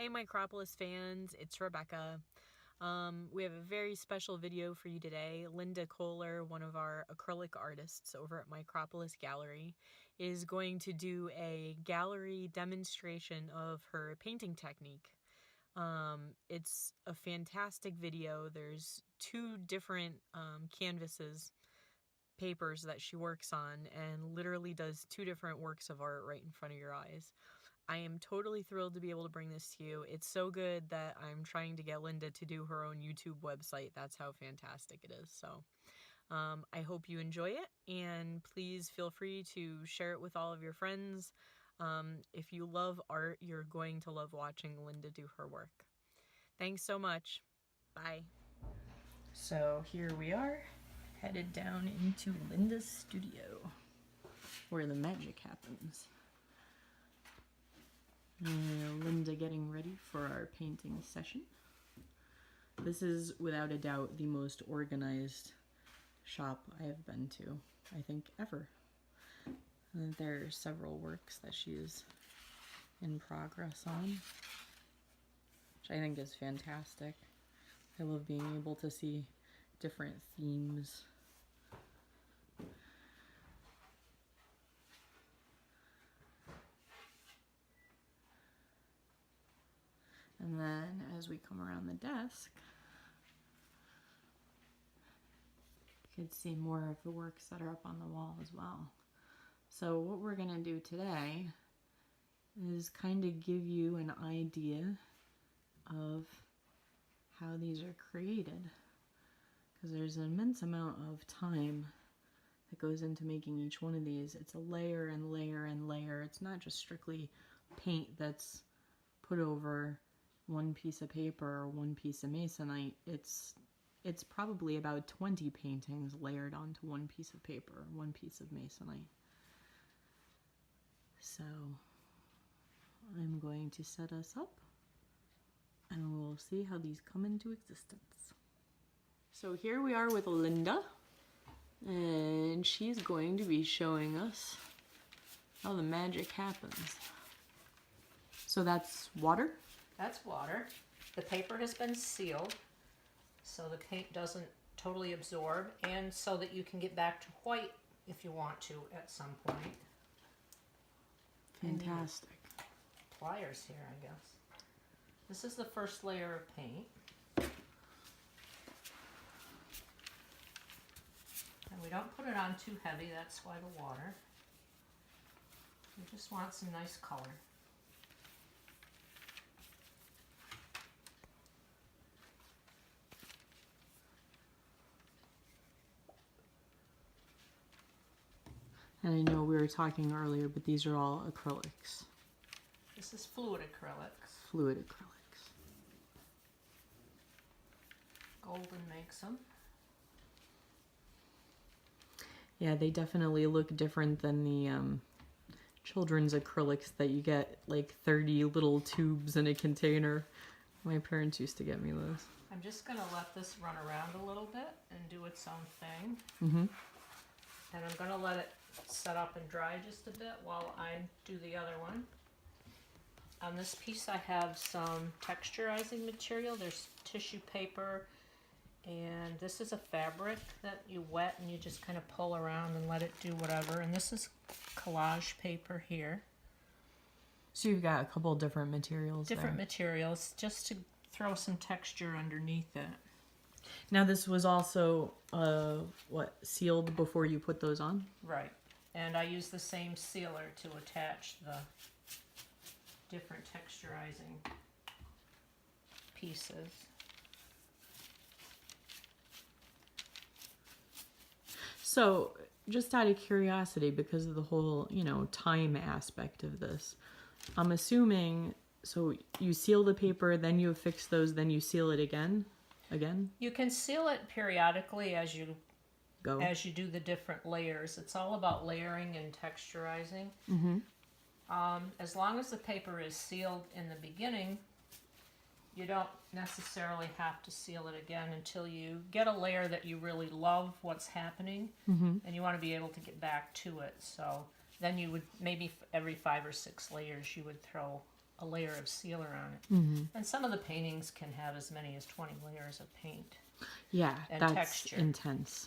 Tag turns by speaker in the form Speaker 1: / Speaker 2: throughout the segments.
Speaker 1: Hey Micropolis fans, it's Rebecca. We have a very special video for you today. Linda Kollar, one of our acrylic artists over at Micropolis Gallery, is going to do a gallery demonstration of her painting technique. It's a fantastic video. There's two different canvases, papers that she works on, and literally does two different works of art right in front of your eyes. I am totally thrilled to be able to bring this to you. It's so good that I'm trying to get Linda to do her own YouTube website. That's how fantastic it is. So I hope you enjoy it, and please feel free to share it with all of your friends. If you love art, you're going to love watching Linda do her work. Thanks so much. Bye. So here we are, headed down into Linda's studio, where the magic happens. Linda getting ready for our painting session. This is without a doubt the most organized shop I have been to, I think, ever. There are several works that she is in progress on, which I think is fantastic. I love being able to see different themes. And then as we come around the desk, you can see more of the works that are up on the wall as well. So what we're going to do today is kind of give you an idea of how these are created, because there's an immense amount of time that goes into making each one of these. It's a layer and layer and layer. It's not just strictly paint that's put over one piece of paper or one piece of masonite. It's probably about 20 paintings layered onto one piece of paper, one piece of masonite. So I'm going to set us up and we'll see how these come into existence. So here we are with Linda, and she's going to be showing us how the magic happens. So that's water?
Speaker 2: That's water. The paper has been sealed so the paint doesn't totally absorb, and so that you can get back to white if you want to at some point.
Speaker 1: Fantastic.
Speaker 2: Pliers here, I guess. This is the first layer of paint. And we don't put it on too heavy, that's why the water. We just want some nice color.
Speaker 1: And I know we were talking earlier, but these are all acrylics.
Speaker 2: This is fluid acrylics.
Speaker 1: Fluid acrylics.
Speaker 2: Golden makes them.
Speaker 1: Yeah, they definitely look different than the children's acrylics that you get like 30 little tubes in a container. My parents used to get me those.
Speaker 2: I'm just going to let this run around a little bit and do its own thing.
Speaker 1: Mm-hmm.
Speaker 2: And I'm going to let it set up and dry just a bit while I do the other one. On this piece I have some texturizing material. There's tissue paper, and this is a fabric that you wet and you just kind of pull around and let it do whatever. And this is collage paper here.
Speaker 1: So you've got a couple different materials
Speaker 2: Different
Speaker 1: there.
Speaker 2: materials just to throw some texture underneath it.
Speaker 1: Now this was also, sealed before you put those on?
Speaker 2: Right. And I use the same sealer to attach the different texturizing pieces.
Speaker 1: So, just out of curiosity, because of the whole, time aspect of this, I'm assuming, so you seal the paper, then you affix those, then you seal it again?
Speaker 2: You can seal it periodically as you
Speaker 1: Go.
Speaker 2: as you do the different layers. It's all about layering and texturizing.
Speaker 1: Mm-hmm.
Speaker 2: As long as the paper is sealed in the beginning, you don't necessarily have to seal it again until you get a layer that you really love what's happening, and you want to be able to get back to it. So then you would, maybe every 5 or 6 layers, you would throw a layer of sealer on it.
Speaker 1: Mm-hmm.
Speaker 2: And some of the paintings can have as many as 20 layers of paint.
Speaker 1: Yeah,
Speaker 2: And
Speaker 1: that's
Speaker 2: texture.
Speaker 1: intense.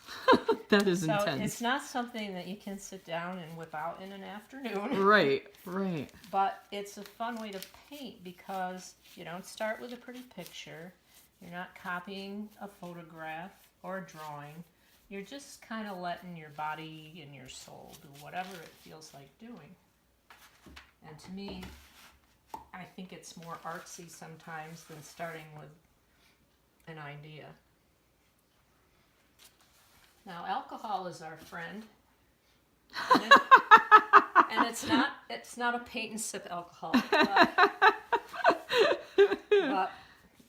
Speaker 1: That is
Speaker 2: so
Speaker 1: intense.
Speaker 2: It's not something that you can sit down and whip out in an afternoon.
Speaker 1: Right, right.
Speaker 2: But it's a fun way to paint because you don't start with a pretty picture. You're not copying a photograph or a drawing. You're just kind of letting your body and your soul do whatever it feels like doing. And to me, I think it's more artsy sometimes than starting with an idea. Now, alcohol is our friend, and it's not a paint and sip alcohol, but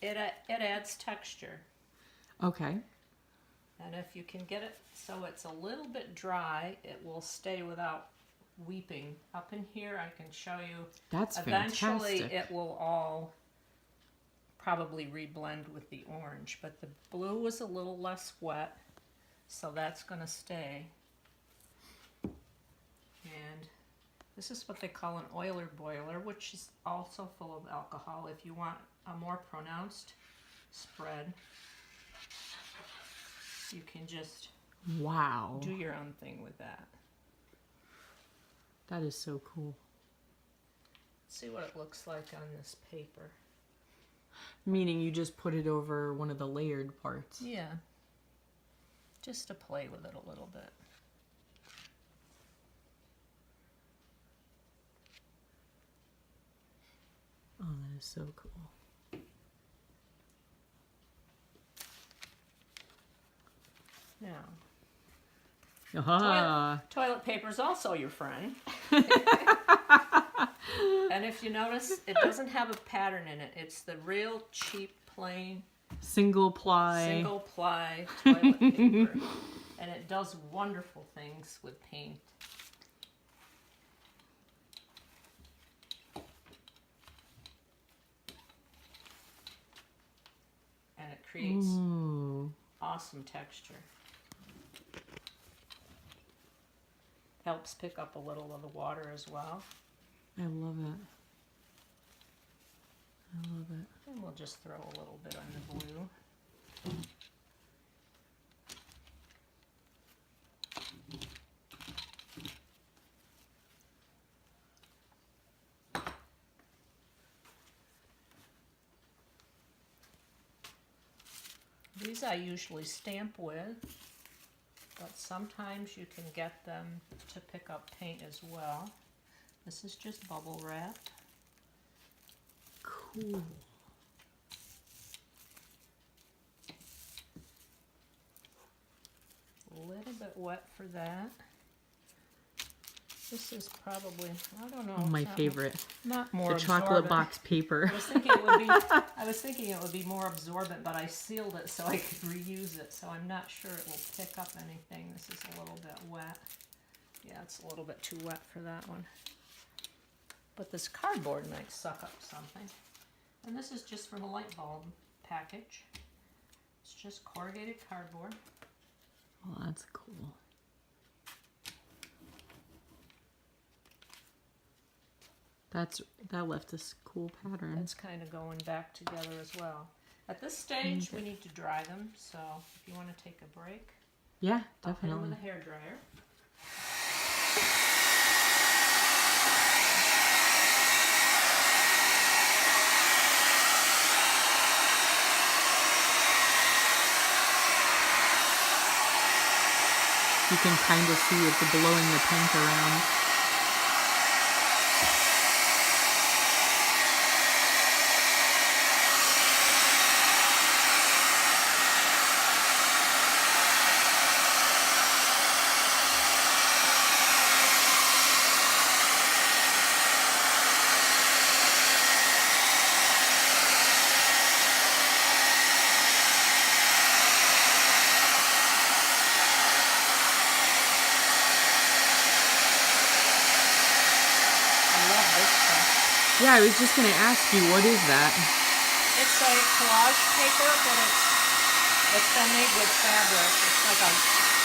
Speaker 2: it adds texture.
Speaker 1: Okay.
Speaker 2: And if you can get it so it's a little bit dry, it will stay without weeping. Up in here, I can show you.
Speaker 1: That's
Speaker 2: eventually
Speaker 1: fantastic.
Speaker 2: it will all probably reblend with the orange, but the blue was a little less wet. So that's going to stay. And this is what they call an oiler boiler, which is also full of alcohol. If you want a more pronounced spread, you can just
Speaker 1: Wow.
Speaker 2: do your own thing with that.
Speaker 1: That is so cool.
Speaker 2: Let's see what it looks like on this paper.
Speaker 1: Meaning you just put it over one of the layered parts.
Speaker 2: Yeah. Just to play with it a little bit.
Speaker 1: Oh, that is so cool.
Speaker 2: Now,
Speaker 1: Aha.
Speaker 2: toilet paper is also your friend. And if you notice, it doesn't have a pattern in it. It's the real cheap, plain,
Speaker 1: Single ply
Speaker 2: toilet paper. And it does wonderful things with paint. And it creates awesome texture. Helps pick up a little of the water as well.
Speaker 1: I love it. I love it.
Speaker 2: And we'll just throw a little bit on the blue. These I usually stamp with, but sometimes you can get them to pick up paint as well. This is just bubble wrap.
Speaker 1: Cool.
Speaker 2: A little bit wet for that. This is probably, I don't know.
Speaker 1: My favorite.
Speaker 2: Not more
Speaker 1: The
Speaker 2: absorbent.
Speaker 1: chocolate box paper.
Speaker 2: I was thinking it would be more absorbent, but I sealed it so I could reuse it, so I'm not sure it will pick up anything. This is a little bit wet. Yeah, it's a little bit too wet for that one. But this cardboard might suck up something. And this is just from a light bulb package. It's just corrugated cardboard.
Speaker 1: Oh, that's cool. That left this cool pattern.
Speaker 2: It's kind of going back together as well. At this stage, we need to dry them, so if you want to take a break,
Speaker 1: Yeah,
Speaker 2: I'll hit them
Speaker 1: definitely.
Speaker 2: with a hairdryer.
Speaker 1: You can kind of see it blowing the paint around. Yeah, I was just going to ask you, what is that?
Speaker 2: It's a collage paper, but it's been made with fabric. It's like a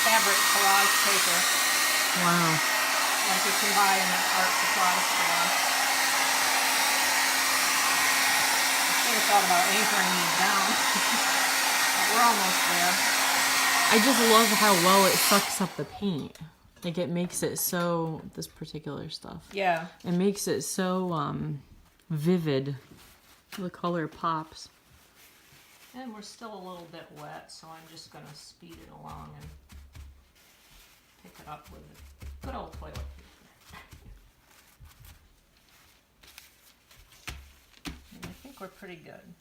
Speaker 2: fabric collage paper,
Speaker 1: Wow.
Speaker 2: like you can buy in an art supply store. thought about anchoring these down. But we're almost there.
Speaker 1: I just love how well it sucks up the paint. Like it makes it so, this particular stuff.
Speaker 2: Yeah.
Speaker 1: It makes it so vivid. The color pops.
Speaker 2: And we're still a little bit wet, so I'm just going to speed it along and pick it up with a good old toilet paper. And I think we're pretty good.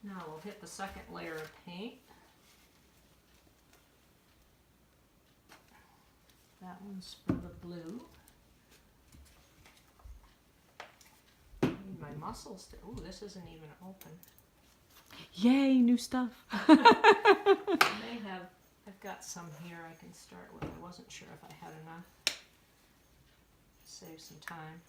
Speaker 2: Now we'll hit the second layer of paint. That one's for the blue. Need my muscles to, ooh, this isn't even open.
Speaker 1: Yay, new stuff.
Speaker 2: I may have, I've got some here I can start with. I wasn't sure if I had enough. Save some time.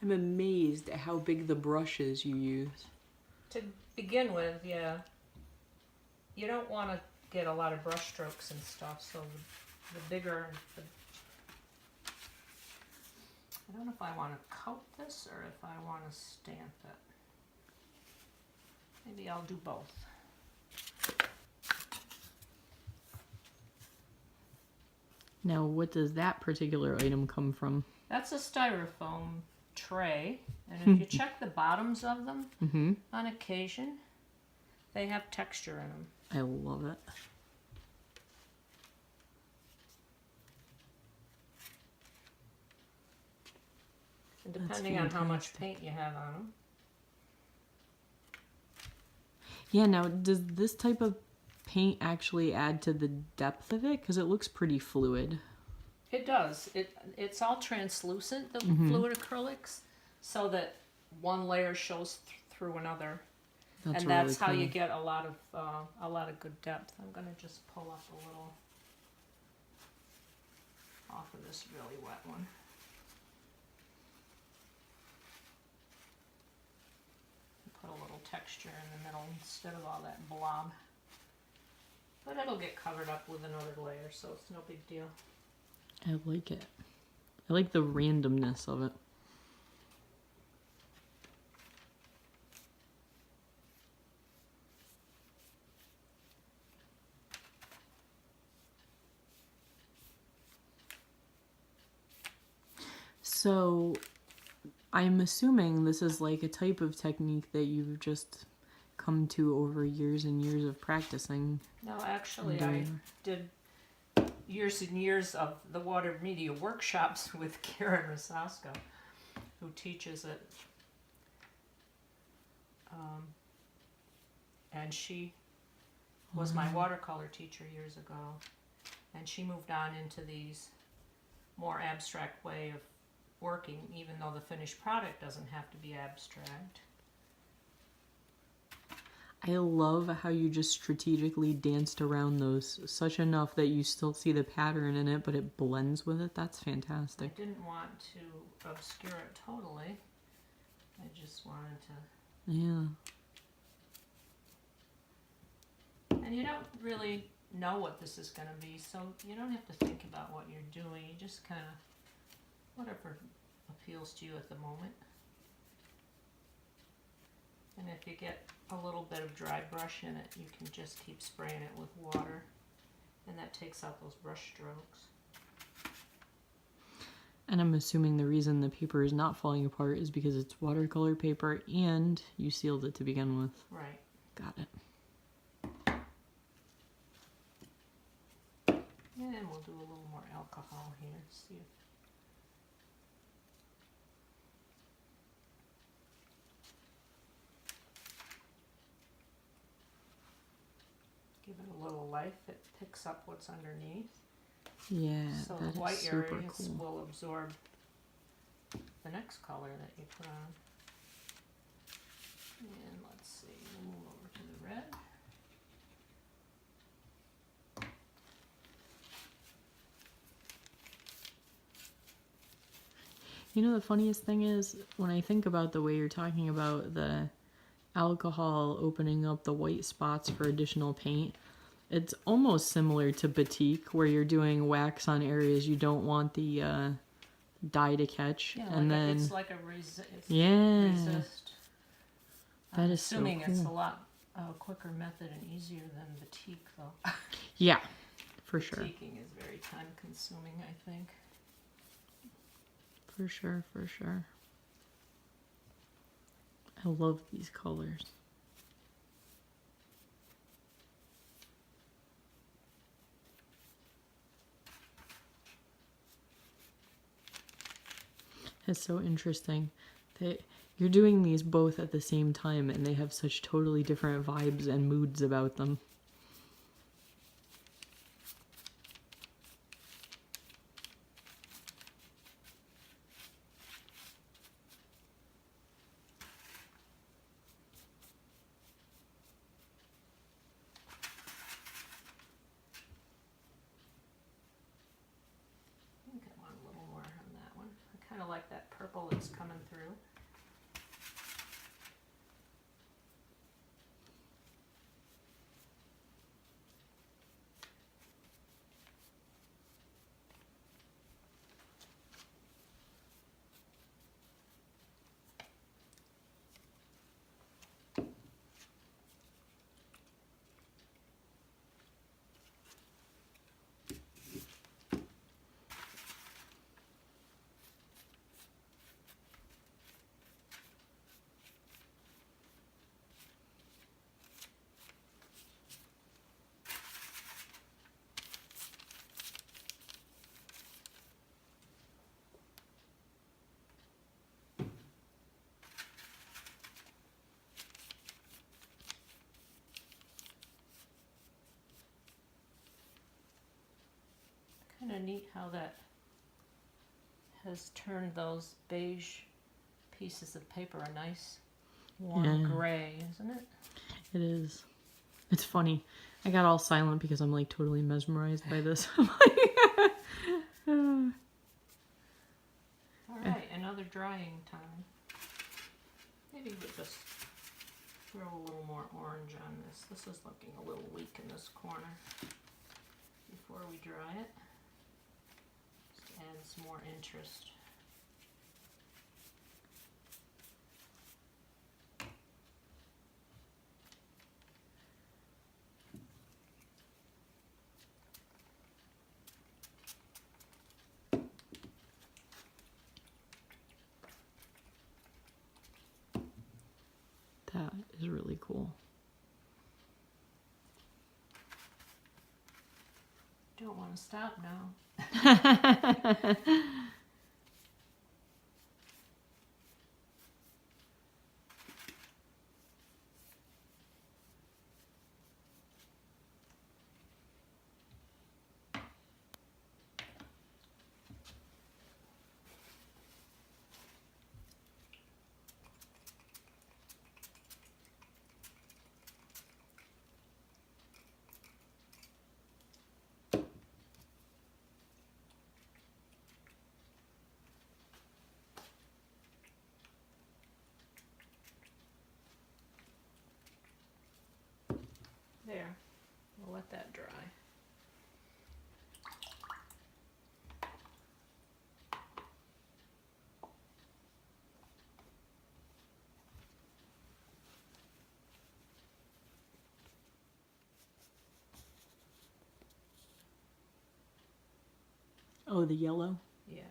Speaker 1: I'm amazed at how big the brushes you use.
Speaker 2: To begin with, yeah. You don't want to get a lot of brush strokes and stuff, so the bigger, I don't know if I want to coat this or if I want to stamp it. Maybe I'll do both.
Speaker 1: Now, what does that particular item come from?
Speaker 2: That's a styrofoam tray, and if you check the bottoms of them, on occasion, they have texture in them.
Speaker 1: I love it.
Speaker 2: And depending on how much paint you have on them.
Speaker 1: Yeah, now, does this type of paint actually add to the depth of it? Because it looks pretty fluid.
Speaker 2: It does. It's all translucent, the fluid acrylics, so that one layer shows through another.
Speaker 1: That's
Speaker 2: and
Speaker 1: really
Speaker 2: that's how
Speaker 1: cool.
Speaker 2: you get a lot of good depth. I'm going to just pull up a little off of this really wet one. Put a little texture in the middle instead of all that blob. But it'll get covered up with another layer, so it's no big deal.
Speaker 1: I like it. I like the randomness of it. So, I'm assuming this is like a type of technique that you've just come to over years and years of practicing.
Speaker 2: No, actually, I did years and years of the water media workshops with Karen Rosasco, who teaches it. And she was my watercolor teacher years ago. And she moved on into these more abstract way of working, even though the finished product doesn't have to be abstract.
Speaker 1: I love how you just strategically danced around those such enough that you still see the pattern in it, but it blends with it. That's fantastic.
Speaker 2: I didn't want to obscure it totally. I just wanted to...
Speaker 1: Yeah.
Speaker 2: And you don't really know what this is going to be, so you don't have to think about what you're doing. You just kind of, whatever appeals to you at the moment. And if you get a little bit of dry brush in it, you can just keep spraying it with water, and that takes out those brush strokes.
Speaker 1: And I'm assuming the reason the paper is not falling apart is because it's watercolor paper and you sealed it to begin with.
Speaker 2: Right.
Speaker 1: Got it.
Speaker 2: And we'll do a little more alcohol here, see if... Give it a little life, it picks up what's underneath.
Speaker 1: Yeah,
Speaker 2: so
Speaker 1: that
Speaker 2: the white
Speaker 1: is super
Speaker 2: areas
Speaker 1: cool.
Speaker 2: will absorb the next color that you put on. And let's see, we'll move over to the red.
Speaker 1: You know, the funniest thing is, when I think about the way you're talking about the alcohol opening up the white spots for additional paint, It's almost similar to batik, where you're doing wax on areas you don't want the dye to catch,
Speaker 2: Yeah,
Speaker 1: and
Speaker 2: like
Speaker 1: then
Speaker 2: it's like a resist.
Speaker 1: yeah,
Speaker 2: Resist.
Speaker 1: that
Speaker 2: I'm
Speaker 1: is so
Speaker 2: assuming it's a
Speaker 1: cool.
Speaker 2: lot quicker method and easier than batik, though.
Speaker 1: Yeah, for sure.
Speaker 2: Batiking is very time consuming, I think.
Speaker 1: For sure, for sure. I love these colors. It's so interesting that you're doing these both at the same time and they have such totally different vibes and moods about them.
Speaker 2: I think I want a little more on that one. I kind of like that purple that's coming through. Kind of neat how that has turned those beige pieces of paper a nice warm gray, isn't it?
Speaker 1: It is. It's funny. I got all silent because I'm like totally mesmerized by this.
Speaker 2: Alright, another drying time. Maybe we'll just throw a little more orange on this. This is looking a little weak in this corner before we dry it. Just add some more interest.
Speaker 1: That is really cool.
Speaker 2: Don't want to stop now. There, we'll let that dry.
Speaker 1: Oh, the yellow?
Speaker 2: Yeah.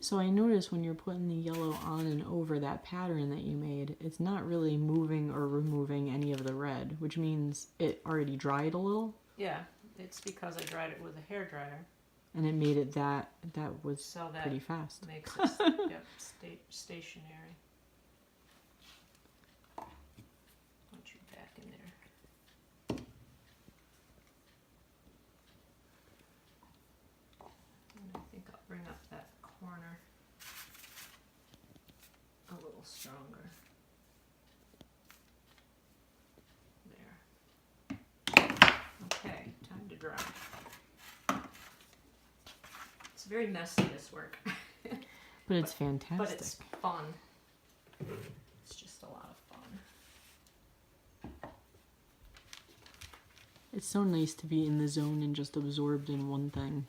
Speaker 1: So I noticed when you're putting the yellow on and over that pattern that you made, it's not really moving or removing any of the red, which means it already dried a little.
Speaker 2: Yeah, it's because I dried it with a hairdryer.
Speaker 1: And it made it that was
Speaker 2: So that
Speaker 1: pretty fast.
Speaker 2: makes it yep, stationary. Put you back in there. And I think I'll bring up that corner a little stronger. There. Okay, time to dry. It's very messy, this work.
Speaker 1: But it's fantastic.
Speaker 2: But it's fun. It's just a lot
Speaker 1: It's so nice to be in the zone and just absorbed in one thing.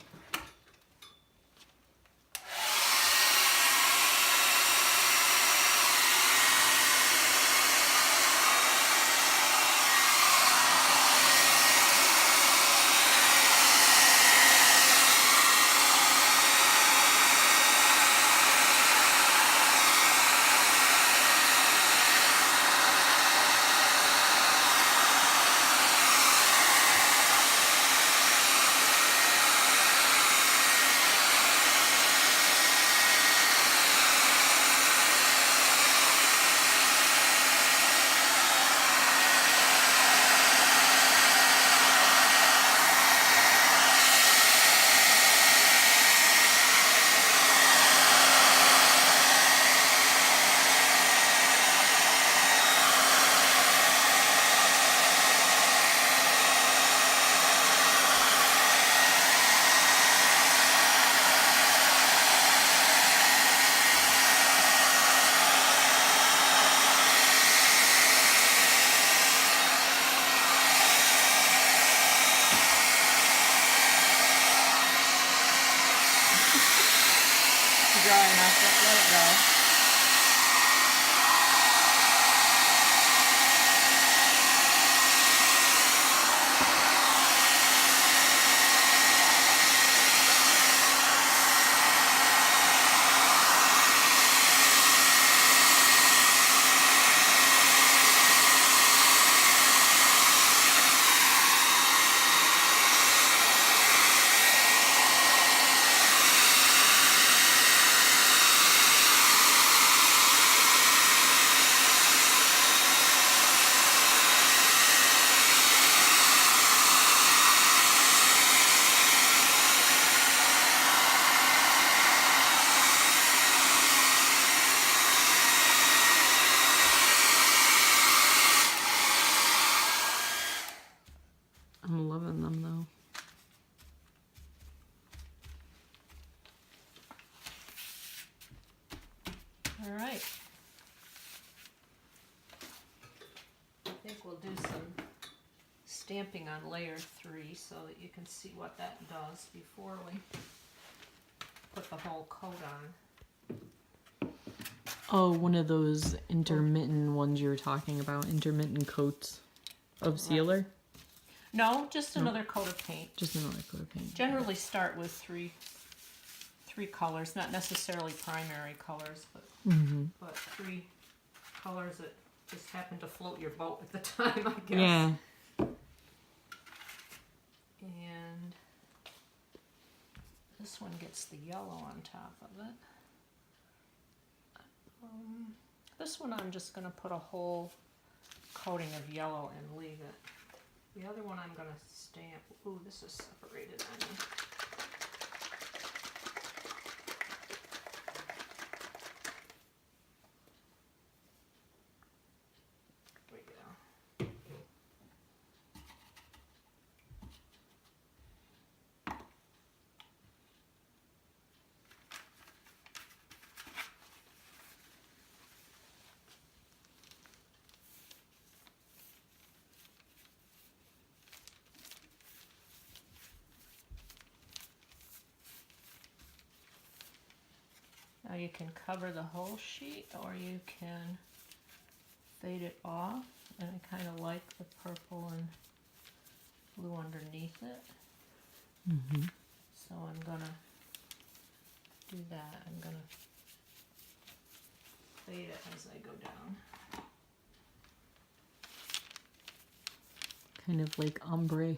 Speaker 1: Dry enough, let it go. I'm loving them though.
Speaker 2: All right. I think we'll do some stamping on layer 3 so that you can see what that does before we put the whole coat on.
Speaker 1: Oh, one of those intermittent ones you were talking about, intermittent coats of sealer?
Speaker 2: No, just another coat of paint.
Speaker 1: Just another coat of paint.
Speaker 2: Generally start with three colors, not necessarily primary colors, but 3 colors that just happen to float your boat at the time, I guess.
Speaker 1: Yeah.
Speaker 2: And this one gets the yellow on top of it. This one I'm just going to put a whole coating of yellow and leave it. The other one I'm going to stamp. Ooh, this is separated on me. There we go. Now you can cover the whole sheet or you can fade it off, and I kind of like the purple and blue underneath it. So I'm gonna do that. I'm gonna fade it as I go down.
Speaker 1: Kind of like ombre.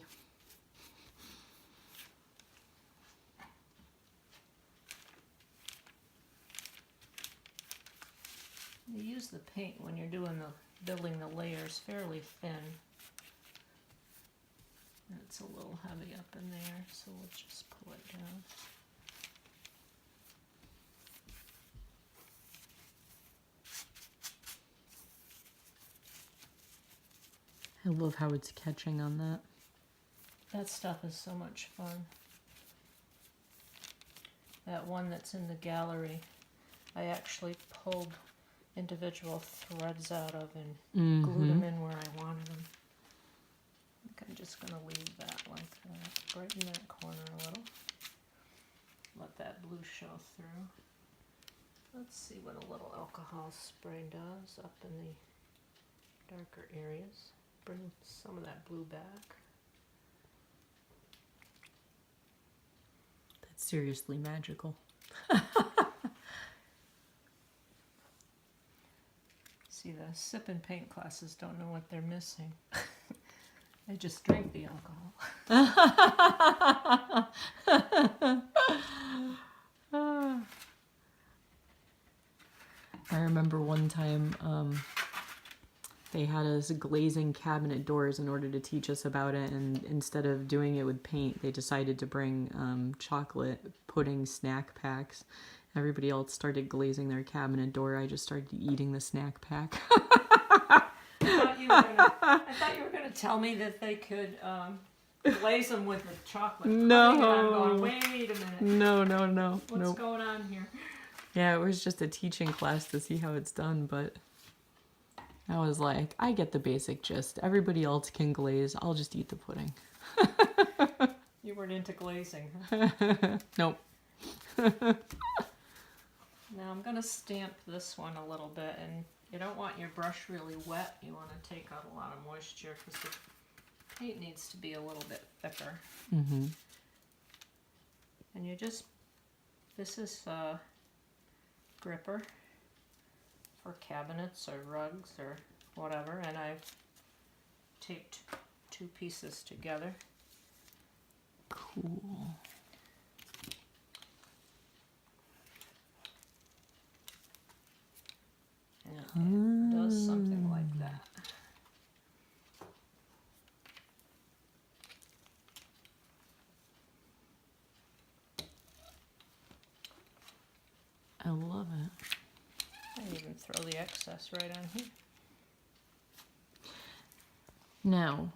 Speaker 2: You use the paint when you're building the layers fairly thin. It's a little heavy up in there, so we'll just pull it down.
Speaker 1: I love how it's catching on that.
Speaker 2: That stuff is so much fun. That one that's in the gallery, I actually pulled individual threads out of and glued them in where I wanted them. I'm just going to leave that like that, right in that corner a little. Let that blue show through. Let's see what a little alcohol spray does up in the darker areas. Bring some of that blue back.
Speaker 1: That's seriously magical.
Speaker 2: See, the sip and paint classes don't know what they're missing. They just drink the alcohol.
Speaker 1: I remember one time they had us glazing cabinet doors in order to teach us about it, and instead of doing it with paint, they decided to bring chocolate pudding snack packs. Everybody else started glazing their cabinet door. I just started eating the snack pack.
Speaker 2: I thought you were going to tell me that they could glaze them with the chocolate.
Speaker 1: No.
Speaker 2: I'm going, wait a minute.
Speaker 1: No.
Speaker 2: What's going on here?
Speaker 1: Yeah, it was just a teaching class to see how it's done, but I was like, I get the basic gist. Everybody else can glaze. I'll just eat the pudding.
Speaker 2: You weren't into glazing, huh?
Speaker 1: Nope.
Speaker 2: Now I'm going to stamp this one a little bit, and you don't want your brush really wet. You want to take out a lot of moisture because the paint needs to be a little bit thicker.
Speaker 1: Mm-hmm.
Speaker 2: And you just, this is a gripper for cabinets or rugs or whatever, and I've taped two pieces together.
Speaker 1: Cool.
Speaker 2: And it does something like that.
Speaker 1: I love it.
Speaker 2: I even throw the excess right on here.
Speaker 1: Now,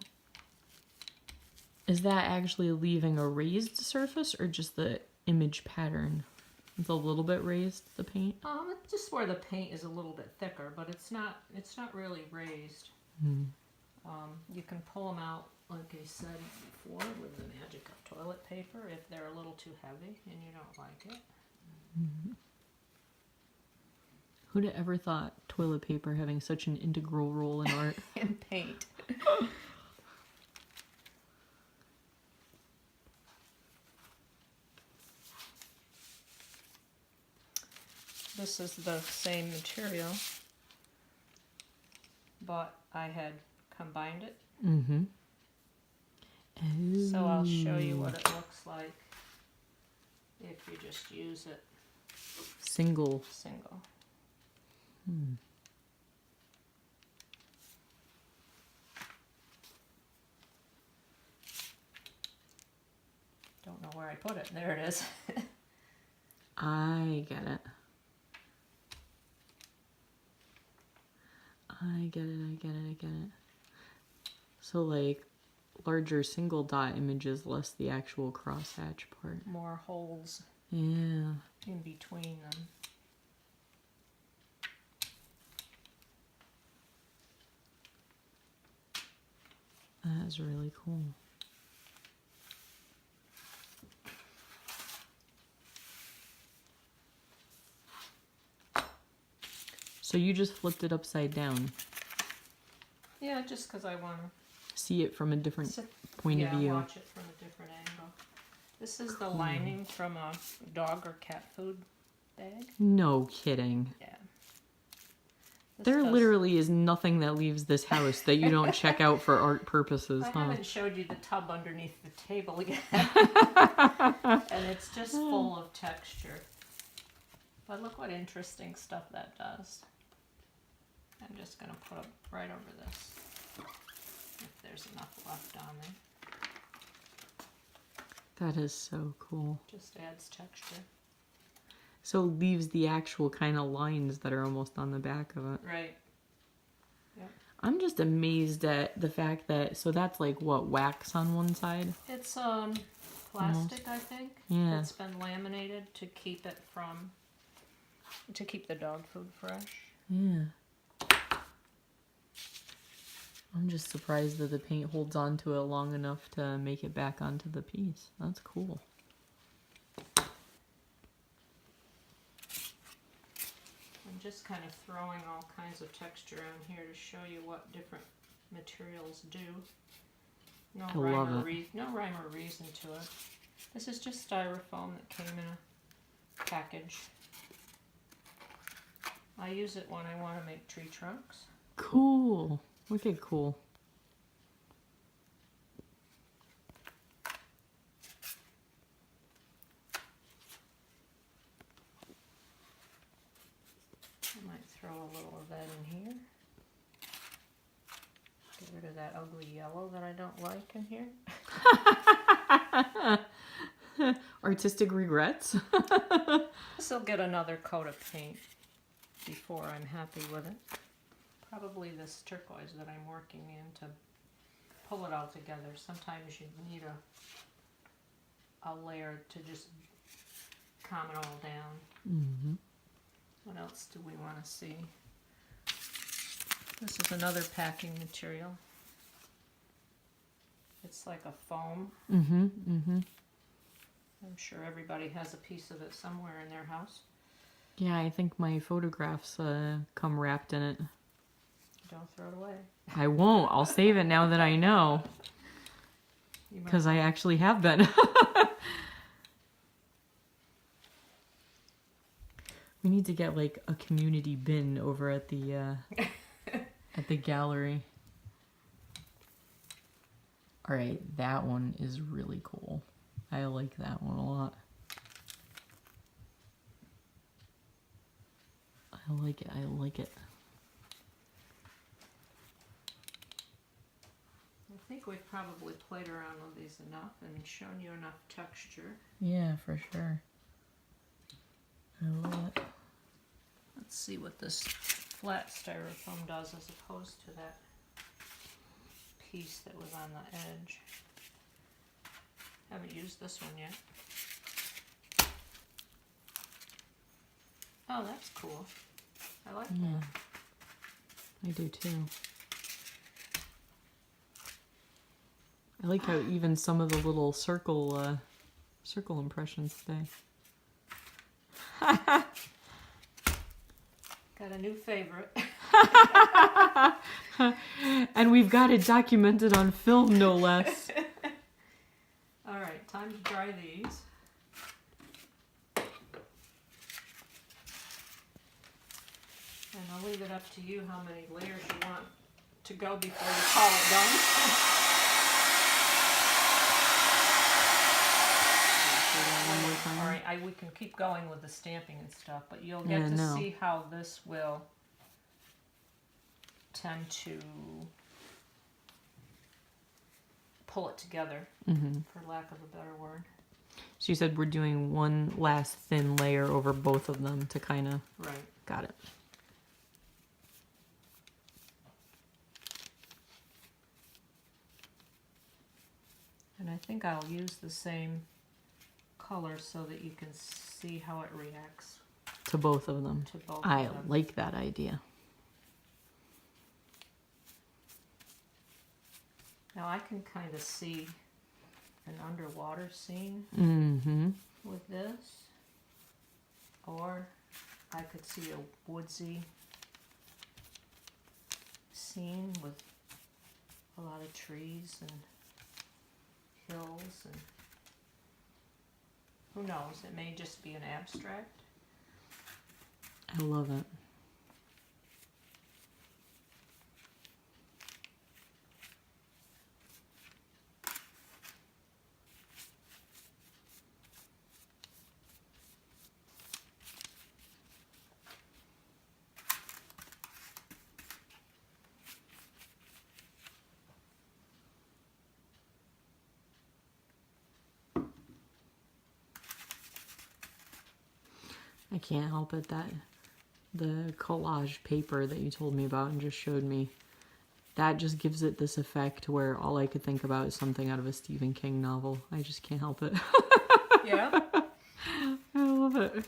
Speaker 1: is that actually leaving a raised surface or just the image pattern? It's a little bit raised, the paint?
Speaker 2: It's just where the paint is a little bit thicker, but it's not really raised.
Speaker 1: Mm.
Speaker 2: You can pull them out, like I said before, with the magic of toilet paper if they're a little too heavy and you don't like it.
Speaker 1: Mm-hmm. Who'd have ever thought toilet paper having such an integral role in art?
Speaker 2: And paint. This is the same material, but I had combined it.
Speaker 1: Mm-hmm.
Speaker 2: So I'll show you what it looks like if you just use it
Speaker 1: Single. Hmm.
Speaker 2: Don't know where I put it. There it is.
Speaker 1: I get it. I get it. So like larger single dot images, less the actual crosshatch part.
Speaker 2: More holes
Speaker 1: Yeah.
Speaker 2: in between them.
Speaker 1: That is really cool. So you just flipped it upside down.
Speaker 2: Yeah, just because I want to
Speaker 1: See it from a different point of view.
Speaker 2: watch it from a different angle. This is the lining from a dog or cat food bag.
Speaker 1: No kidding.
Speaker 2: Yeah.
Speaker 1: There literally is nothing that leaves this house that you don't check out for art purposes,
Speaker 2: I
Speaker 1: huh?
Speaker 2: haven't showed you the tub underneath the table yet. And it's just full of texture. But look what interesting stuff that does. I'm just going to put it right over this, if there's enough left on there.
Speaker 1: That is so cool.
Speaker 2: Just adds texture.
Speaker 1: So it leaves the actual kind of lines that are almost on the back of it.
Speaker 2: Right. Yep.
Speaker 1: I'm just amazed at the fact that, so that's like what, wax on one side?
Speaker 2: It's plastic, I think.
Speaker 1: Yeah.
Speaker 2: It's been laminated to keep it from, to keep the dog food fresh.
Speaker 1: Yeah. I'm just surprised that the paint holds on to it long enough to make it back onto the piece. That's cool.
Speaker 2: I'm just kind of throwing all kinds of texture on here to show you what different materials do. No rhyme or reason to it. This is just styrofoam that came in a package. I use it when I want to make tree trunks.
Speaker 1: Cool. Wicked cool.
Speaker 2: I might throw a little of that in here. Get rid of that ugly yellow that I don't like in here.
Speaker 1: Artistic regrets?
Speaker 2: This will get another coat of paint before I'm happy with it. Probably this turquoise that I'm working in to pull it all together. Sometimes you need a layer to just calm it all down.
Speaker 1: Mm-hmm.
Speaker 2: What else do we want to see? This is another packing material. It's like a foam.
Speaker 1: Mm-hmm. Mm-hmm.
Speaker 2: I'm sure everybody has a piece of it somewhere in their house.
Speaker 1: Yeah, I think my photographs come wrapped in it.
Speaker 2: Don't throw it away.
Speaker 1: I won't. I'll save it now that I know. Because I actually have been. We need to get like a community bin over at the gallery. All right, that one is really cool. I like that one a lot. I like it. I like it.
Speaker 2: I think we've probably played around with these enough and shown you enough texture.
Speaker 1: Yeah, for sure. I love it.
Speaker 2: Let's see what this flat styrofoam does as opposed to that piece that was on the edge. Haven't used this one yet. Oh, that's cool. I like that.
Speaker 1: I do too. I like how even some of the little circle impressions today.
Speaker 2: Got a new favorite.
Speaker 1: And we've got it documented on film, no less.
Speaker 2: All right, time to dry these. And I'll leave it up to you how many layers you want to go before you call it done. All right, we can keep going with the stamping and stuff, but you'll get to see how this will tend to pull it together, for lack of a better word.
Speaker 1: So you said we're doing one last thin layer over both of them to kind of...
Speaker 2: Right.
Speaker 1: Got it.
Speaker 2: And I think I'll use the same color so that you can see how it reacts
Speaker 1: To both of them.
Speaker 2: to both
Speaker 1: I
Speaker 2: of them.
Speaker 1: like that idea.
Speaker 2: Now I can kind of see an underwater scene
Speaker 1: Mm-hmm.
Speaker 2: with this, or I could see a woodsy scene with a lot of trees and hills, and who knows, it may just be an abstract.
Speaker 1: I love it. I can't help it that the collage paper that you told me about and just showed me, that just gives it this effect where all I could think about is something out of a Stephen King novel. I just can't help it.
Speaker 2: Yeah?
Speaker 1: I love it.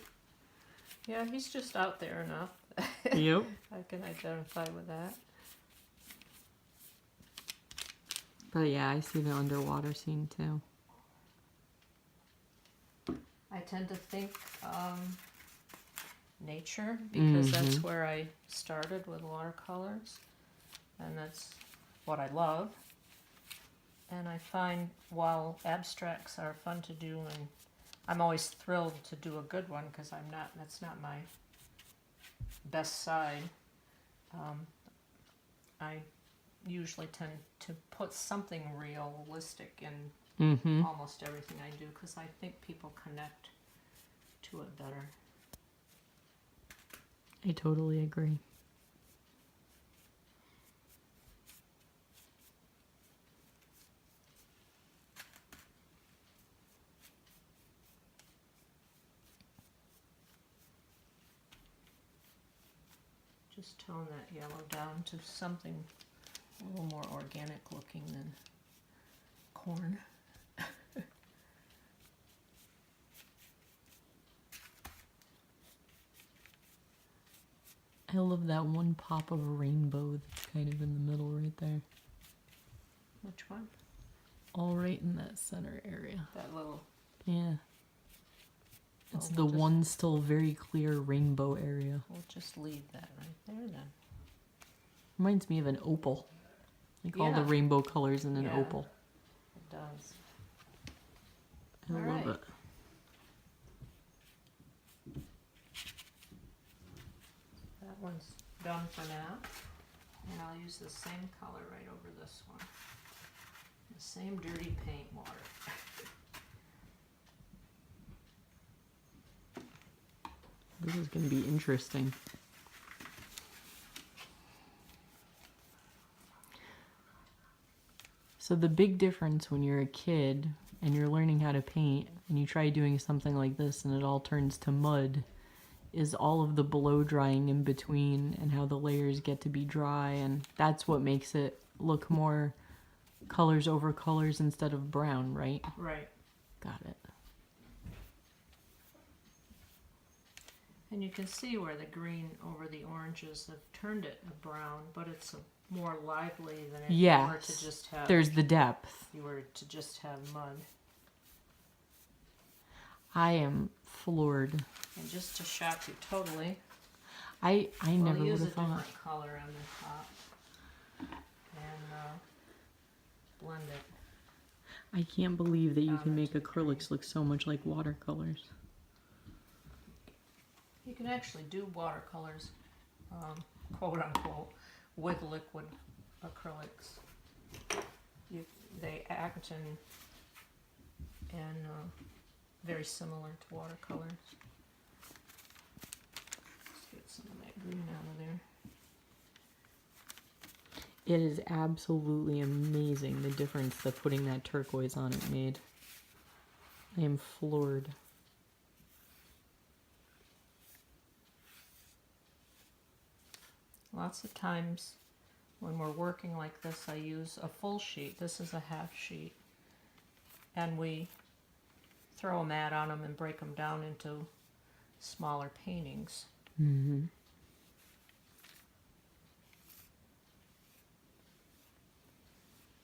Speaker 2: Yeah, he's just out there enough.
Speaker 1: Yep.
Speaker 2: I can identify with that.
Speaker 1: But yeah, I see the underwater scene too.
Speaker 2: I tend to think nature, because that's where I started with watercolors, and that's what I love. And I find while abstracts are fun to do, and I'm always thrilled to do a good one because that's not my best side. I usually tend to put something realistic in almost everything I do because I think people connect to it better.
Speaker 1: I totally agree.
Speaker 2: Just tone that yellow down to something a little more organic looking than corn.
Speaker 1: I love that one pop of a rainbow that's kind of in the middle right there.
Speaker 2: Which one?
Speaker 1: All right in that center area.
Speaker 2: That little...
Speaker 1: Yeah. It's
Speaker 2: Well,
Speaker 1: the one still very clear rainbow area.
Speaker 2: We'll just leave that right there then.
Speaker 1: Reminds me of an opal. Like all the
Speaker 2: Yeah.
Speaker 1: rainbow colors in an
Speaker 2: Yeah.
Speaker 1: opal.
Speaker 2: It does.
Speaker 1: I love
Speaker 2: Alright.
Speaker 1: it.
Speaker 2: That one's done for now. And I'll use the same color right over this one. The same dirty paint water.
Speaker 1: This is going to be interesting. So the big difference when you're a kid and you're learning how to paint and you try doing something like this and it all turns to mud is all of the blow drying in between and how the layers get to be dry, and that's what makes it look more colors over colors instead of brown, right?
Speaker 2: Right.
Speaker 1: Got it.
Speaker 2: And you can see where the green over the oranges have turned it a brown, but it's more lively than if you were to just have...
Speaker 1: There's the depth.
Speaker 2: You were to just have mud.
Speaker 1: I am floored.
Speaker 2: And just to shock you totally,
Speaker 1: I
Speaker 2: we'll
Speaker 1: never would
Speaker 2: use a
Speaker 1: have thought.
Speaker 2: different color on the top and blend it.
Speaker 1: I can't believe that you can
Speaker 2: Down
Speaker 1: make
Speaker 2: into the green.
Speaker 1: acrylics look so much like watercolors.
Speaker 2: You can actually do watercolors, quote unquote, with liquid acrylics. They act and very similar to watercolors. Let's get some of that green out of there.
Speaker 1: It is absolutely amazing the difference that putting that turquoise on it made. I am floored.
Speaker 2: Lots of times when we're working like this, I use a full sheet. This is a half sheet. And we throw a mat on them and break them down into smaller paintings.
Speaker 1: Mm-hmm.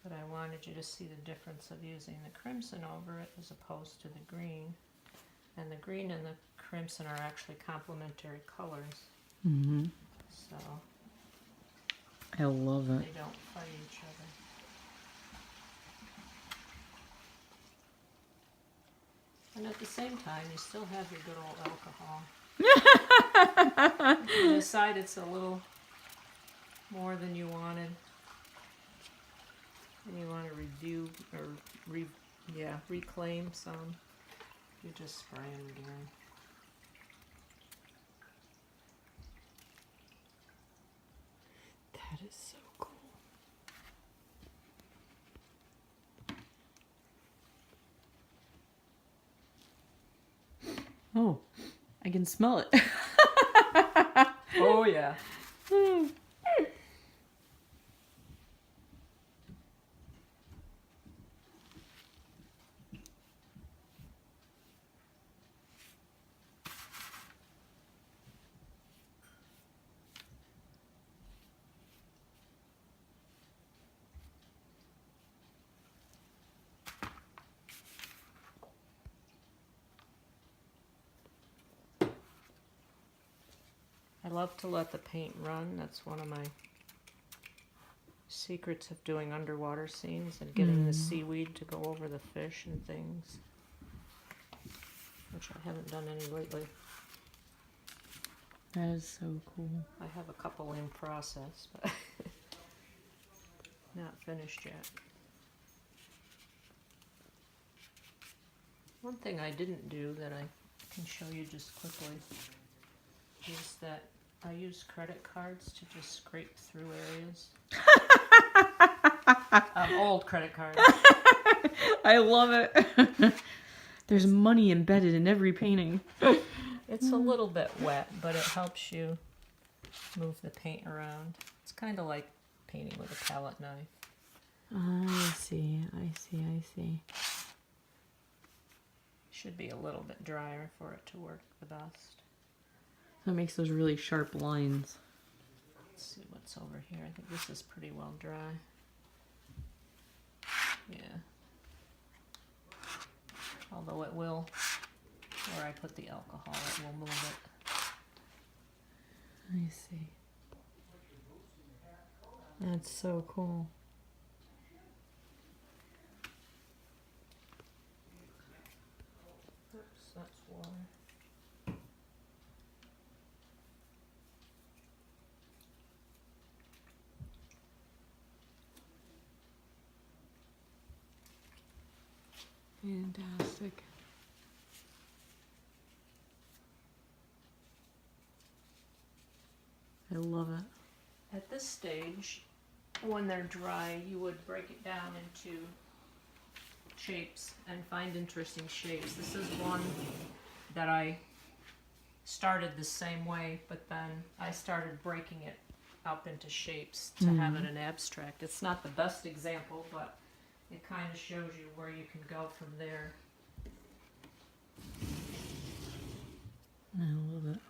Speaker 2: But I wanted you to see the difference of using the crimson over it as opposed to the green. And the green and the crimson are actually complementary colors.
Speaker 1: Mm-hmm.
Speaker 2: So
Speaker 1: I love it.
Speaker 2: they don't fight each other. And at the same time, you still have your good old alcohol. If you decide it's a little more than you wanted, and you want to review or reclaim some, you just spray them again.
Speaker 1: That is so cool. Oh, I can smell it.
Speaker 2: Oh yeah. I love to let the paint run. That's one of my secrets of doing underwater scenes and getting the seaweed to go over the fish and things, which I haven't done any lately.
Speaker 1: That is so cool.
Speaker 2: I have a couple in process, but not finished yet. One thing I didn't do that I can show you just quickly is that I use credit cards to just scrape through areas. Old credit cards.
Speaker 1: I love it. There's money embedded in every painting.
Speaker 2: It's a little bit wet, but it helps you move the paint around. It's kind of like painting with a palette knife.
Speaker 1: I see, I see, I see.
Speaker 2: Should be a little bit drier for it to work the best.
Speaker 1: So it makes those really sharp lines.
Speaker 2: Let's see what's over here. I think this is pretty well dry. Yeah. Although it will, where I put the alcohol, it will move it.
Speaker 1: I see. That's so cool.
Speaker 2: Oops, that's water.
Speaker 1: Fantastic. I love it.
Speaker 2: At this stage, when they're dry, you would break it down into shapes and find interesting shapes. This is one that I started the same way, but then I started breaking it up into shapes to have it an abstract. It's not the best example, but it kind of shows you where you can go from there.
Speaker 1: I love it.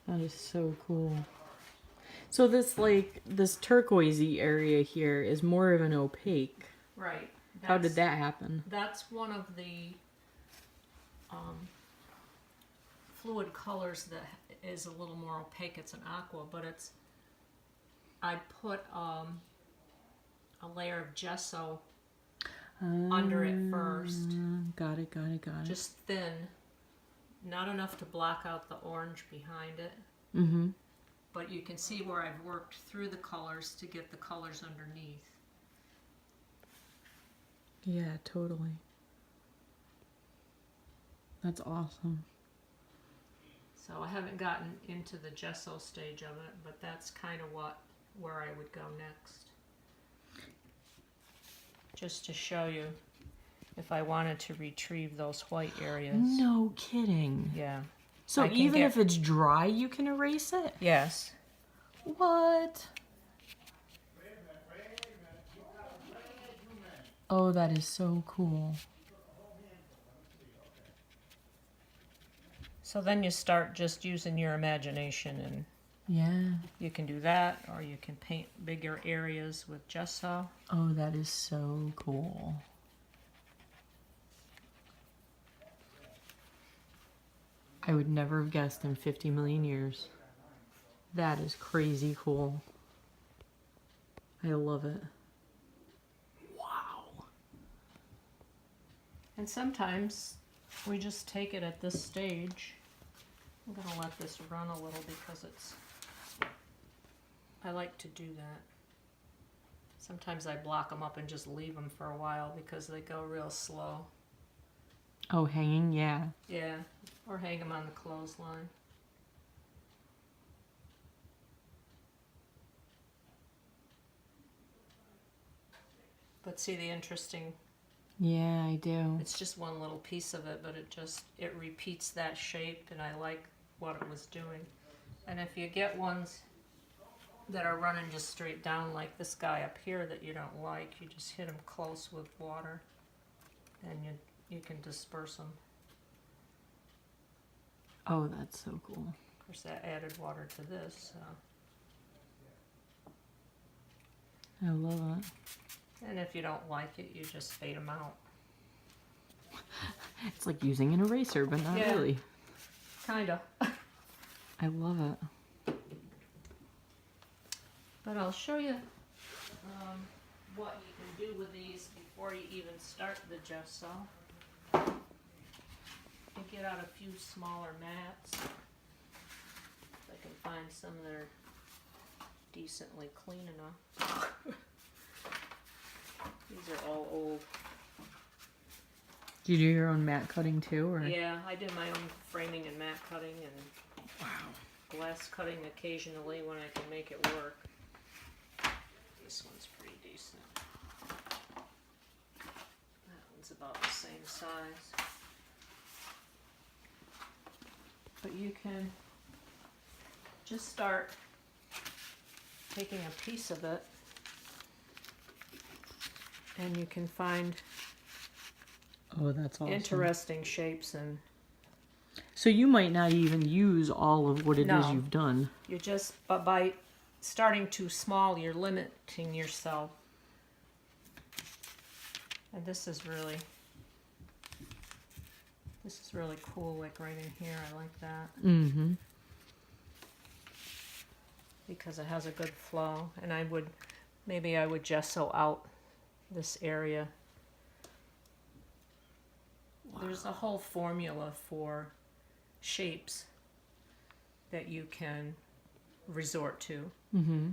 Speaker 1: That is so cool. So this turquoisey area here is more of an opaque.
Speaker 2: Right.
Speaker 1: How did that happen?
Speaker 2: That's one of the fluid colors that is a little more opaque. It's an aqua, but I put a layer of gesso under it first.
Speaker 1: Got it, got it, got it.
Speaker 2: Just thin. Not enough to block out the orange behind it.
Speaker 1: Mm-hmm.
Speaker 2: But you can see where I've worked through the colors to get the colors underneath.
Speaker 1: Yeah, totally. That's awesome.
Speaker 2: So I haven't gotten into the gesso stage of it, but that's kind of where I would go next. Just to show you if I wanted to retrieve those white areas.
Speaker 1: No kidding.
Speaker 2: Yeah.
Speaker 1: So even if it's dry, you can erase it?
Speaker 2: Yes.
Speaker 1: What? Oh, that is so cool.
Speaker 2: So then you start just using your imagination, and
Speaker 1: Yeah.
Speaker 2: you can do that, or you can paint bigger areas with gesso.
Speaker 1: Oh, that is so cool. I would never have guessed in 50 million years. That is crazy cool. I love it. Wow.
Speaker 2: And sometimes we just take it at this stage. I'm going to let this run a little because I like to do that. Sometimes I block them up and just leave them for a while because they go real slow.
Speaker 1: Oh, hanging? Yeah.
Speaker 2: Yeah, or hang them on the clothesline. But see the interesting,
Speaker 1: Yeah, I do.
Speaker 2: it's just one little piece of it, but it repeats that shape, and I like what it was doing. And if you get ones that are running just straight down like this guy up here that you don't like, you just hit them close with water, and you can disperse them.
Speaker 1: Oh, that's so cool.
Speaker 2: Of course, that added water to this.
Speaker 1: I love it.
Speaker 2: And if you don't like it, you just fade them out.
Speaker 1: It's like using an eraser, but not
Speaker 2: Yeah.
Speaker 1: really.
Speaker 2: Kinda.
Speaker 1: I love it.
Speaker 2: But I'll show you what you can do with these before you even start the gesso. You get out a few smaller mats. If I can find some that are decently clean enough. These are all old.
Speaker 1: Do you do your own mat cutting too, or?
Speaker 2: Yeah, I do my own framing and mat cutting and glass cutting occasionally when I can make it work. This one's pretty decent. That one's about the same size. But you can just start taking a piece of it and you can find
Speaker 1: Oh, that's awesome.
Speaker 2: interesting shapes, and
Speaker 1: so you might not even use all of what it is
Speaker 2: No.
Speaker 1: you've done.
Speaker 2: you just, but by starting too small, you're limiting yourself. And this is really cool, like right in here. I like that
Speaker 1: Mm-hmm.
Speaker 2: because it has a good flow. And maybe I would gesso out this area. There's a whole formula for shapes that you can resort to.
Speaker 1: Mm-hmm.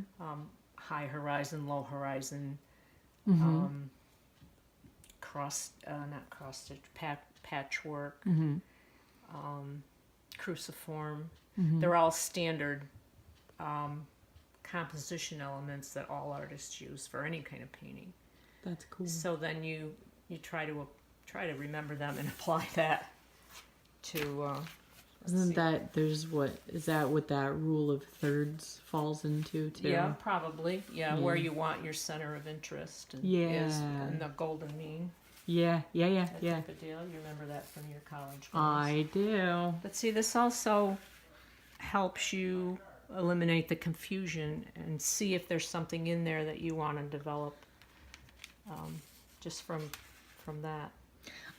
Speaker 2: High horizon, low horizon,
Speaker 1: Mm-hmm.
Speaker 2: not cross stitch, patchwork,
Speaker 1: Mm-hmm.
Speaker 2: cruciform.
Speaker 1: Mm-hmm.
Speaker 2: They're all standard composition elements that all artists use for any kind of painting.
Speaker 1: That's cool.
Speaker 2: So then you try to remember them and apply that to.
Speaker 1: Isn't that is that what that rule of thirds falls into too?
Speaker 2: Yeah, probably. Yeah, where you want your center of interest is in the golden mean.
Speaker 1: Yeah.
Speaker 2: That type of deal. You remember that from your college days.
Speaker 1: I do.
Speaker 2: But see, this also helps you eliminate the confusion and see if there's something in there that you want to develop just from that.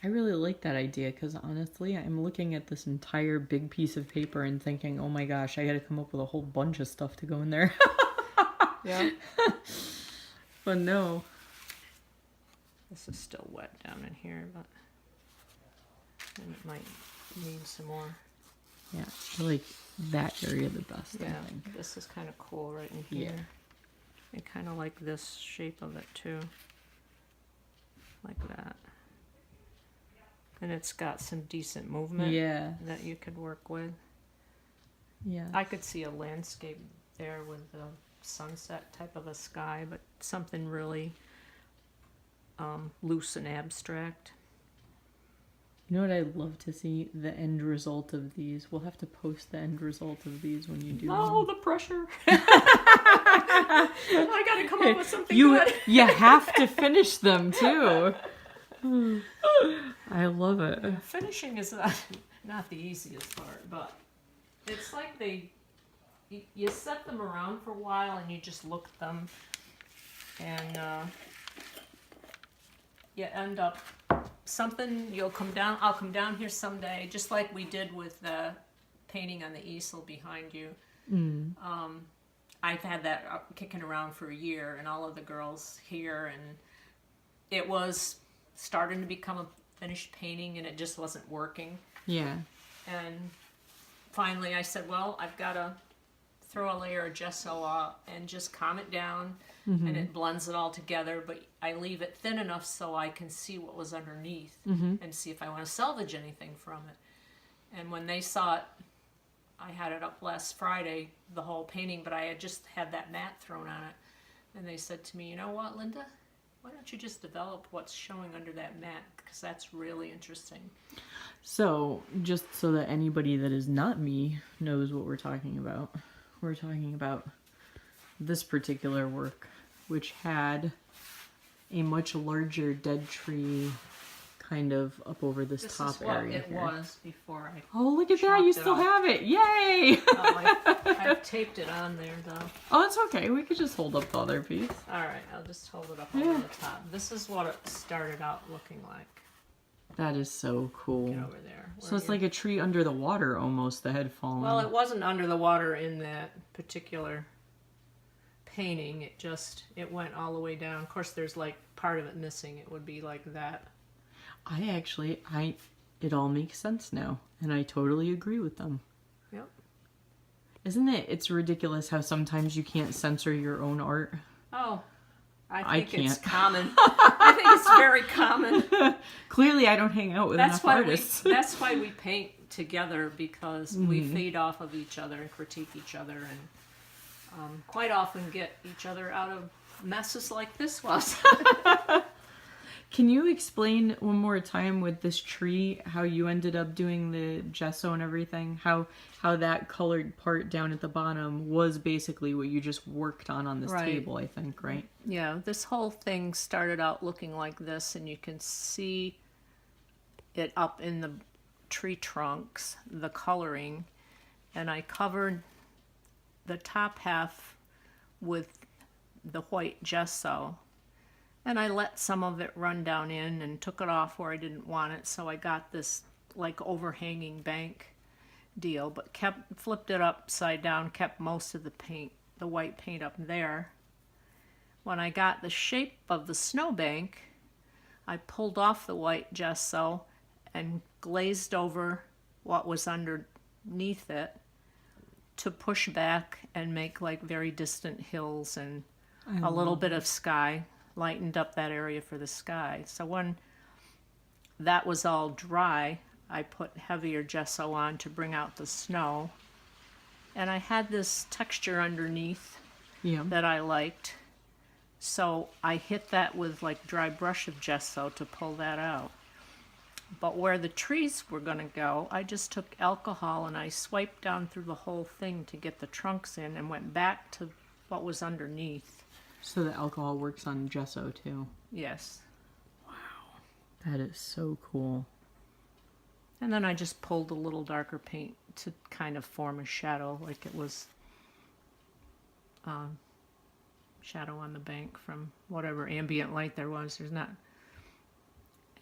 Speaker 1: I really like that idea because honestly, I'm looking at this entire big piece of paper and thinking, oh my gosh, I got to come up with a whole bunch of stuff to go in there.
Speaker 2: Yeah.
Speaker 1: But no.
Speaker 2: This is still wet down in here, but and it might need some more.
Speaker 1: Yeah, I like that area the best,
Speaker 2: Yeah,
Speaker 1: I think.
Speaker 2: this is kind of cool right in here.
Speaker 1: Yeah.
Speaker 2: I kind of like this shape of it too. Like that. And it's got some decent movement
Speaker 1: Yeah.
Speaker 2: that you could work with.
Speaker 1: Yeah.
Speaker 2: I could see a landscape there with a sunset type of a sky, but something really loose and abstract.
Speaker 1: You know what I'd love to see? The end result of these. We'll have to post the end result of these when you do
Speaker 2: Oh, the pressure. I gotta come up with something good.
Speaker 1: You have to finish them too. I love it.
Speaker 2: Finishing is not the easiest part, but it's like you set them around for a while and you just look at them and you end up something. I'll come down here someday, just like we did with the painting on the easel behind you. I've had that kicking around for a year, and all of the girls here, and it was starting to become a finished painting, and it just wasn't working.
Speaker 1: Yeah.
Speaker 2: And finally I said, well, I've got to throw a layer of gesso off and just calm it down, and it blends it all together, but I leave it thin enough so I can see what was underneath and see if I want to salvage anything from it. And when they saw it, I had it up last Friday, the whole painting, but I had just had that mat thrown on it. And they said to me, you know what, Linda? Why don't you just develop what's showing under that mat? Because that's really interesting.
Speaker 1: So, just so that anybody that is not me knows what we're talking about this particular work, which had a much larger dead tree kind of up over this top
Speaker 2: is what
Speaker 1: area
Speaker 2: it
Speaker 1: here.
Speaker 2: was before I...
Speaker 1: Oh, look at that! You
Speaker 2: chopped it
Speaker 1: still
Speaker 2: off.
Speaker 1: have it! Yay!
Speaker 2: I've taped it on there, though.
Speaker 1: Oh, it's okay. We could just hold up the other piece.
Speaker 2: All right, I'll just hold it up over the top. This is what it started out looking like.
Speaker 1: That is so cool.
Speaker 2: Get over there.
Speaker 1: So it's like a tree under the water almost that had fallen.
Speaker 2: Well, it wasn't under the water in that particular painting. It went all the way down. Of course, there's like part of it missing. It would be like that.
Speaker 1: It all makes sense now, and I totally agree with them.
Speaker 2: Yep.
Speaker 1: Isn't it? It's ridiculous how sometimes you can't censor your own art.
Speaker 2: Oh, I think it's
Speaker 1: can't.
Speaker 2: common. I think it's very common.
Speaker 1: Clearly, I don't hang out with enough artists.
Speaker 2: That's why we paint together, because we feed off of each other and critique each other, and quite often get each other out of messes like this was.
Speaker 1: Can you explain one more time with this tree how you ended up doing the gesso and everything? How that colored part down at the bottom was basically what you just worked on this table, I think, right?
Speaker 2: Yeah, this whole thing started out looking like this, and you can see it up in the tree trunks, the coloring, and I covered the top half with the white gesso. And I let some of it run down in and took it off where I didn't want it. So I got this like overhanging bank deal, but flipped it upside down, kept most of the paint, the white paint up there. When I got the shape of the snowbank, I pulled off the white gesso and glazed over what was underneath it to push back and make like very distant hills and a little bit of sky. Lightened up that area for the sky. So when that was all dry, I put heavier gesso on to bring out the snow. And I had this texture underneath that I liked. So I hit that with like dry brush of gesso to pull that out. But where the trees were going to go, I just took alcohol and I swiped down through the whole thing to get the trunks in and went back to what was underneath.
Speaker 1: So the alcohol works on gesso too?
Speaker 2: Yes.
Speaker 1: Wow. That is so cool.
Speaker 2: And then I just pulled a little darker paint to kind of form a shadow, like it was shadow on the bank from whatever ambient light there was. There's not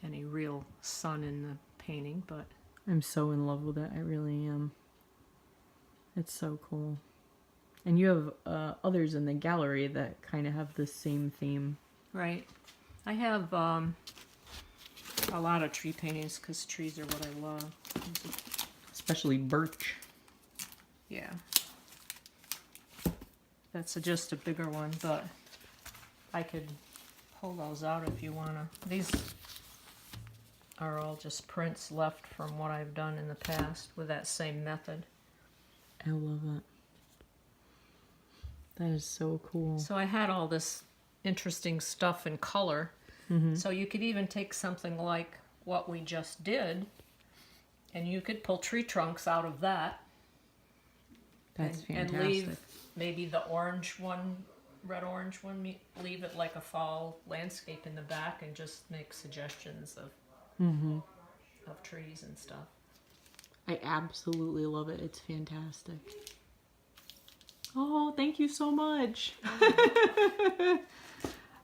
Speaker 2: any real sun in the painting, but...
Speaker 1: I'm so in love with it. I really am. It's so cool. And you have others in the gallery that kind of have the same theme.
Speaker 2: Right. I have a lot of tree paintings because trees are what I love.
Speaker 1: Especially birch.
Speaker 2: Yeah. That's just a bigger one, but I could pull those out if you want to. These are all just prints left from what I've done in the past with that same method.
Speaker 1: I love it. That is so cool.
Speaker 2: So I had all this interesting stuff in color.
Speaker 1: Mm-hmm.
Speaker 2: So you could even take something like what we just did, and you could pull tree trunks out of that.
Speaker 1: That's fantastic.
Speaker 2: And leave maybe the orange one, red-orange one, leave it like a fall landscape in the back and just make suggestions of trees and stuff.
Speaker 1: I absolutely love it. It's fantastic. Oh, thank you so much.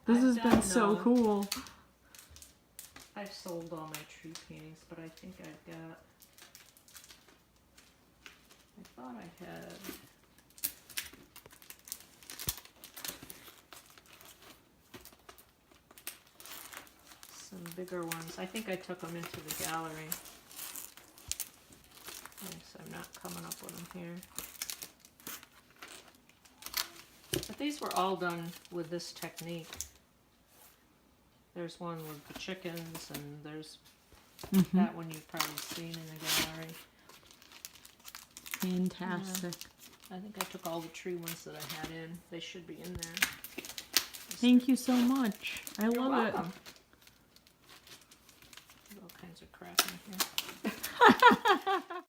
Speaker 1: This has been so cool.
Speaker 2: I've sold all my tree paintings, but I think I thought I had... some bigger ones. I think I took them into the gallery. So I'm not coming up with them here. But these were all done with this technique. There's one with the chickens, and there's that one you've probably seen in the gallery.
Speaker 1: Fantastic.
Speaker 2: Yeah. I think I took all the tree ones that I had in. They should be in there.
Speaker 1: Thank you so much. I love it.
Speaker 2: There's all kinds of crap in here.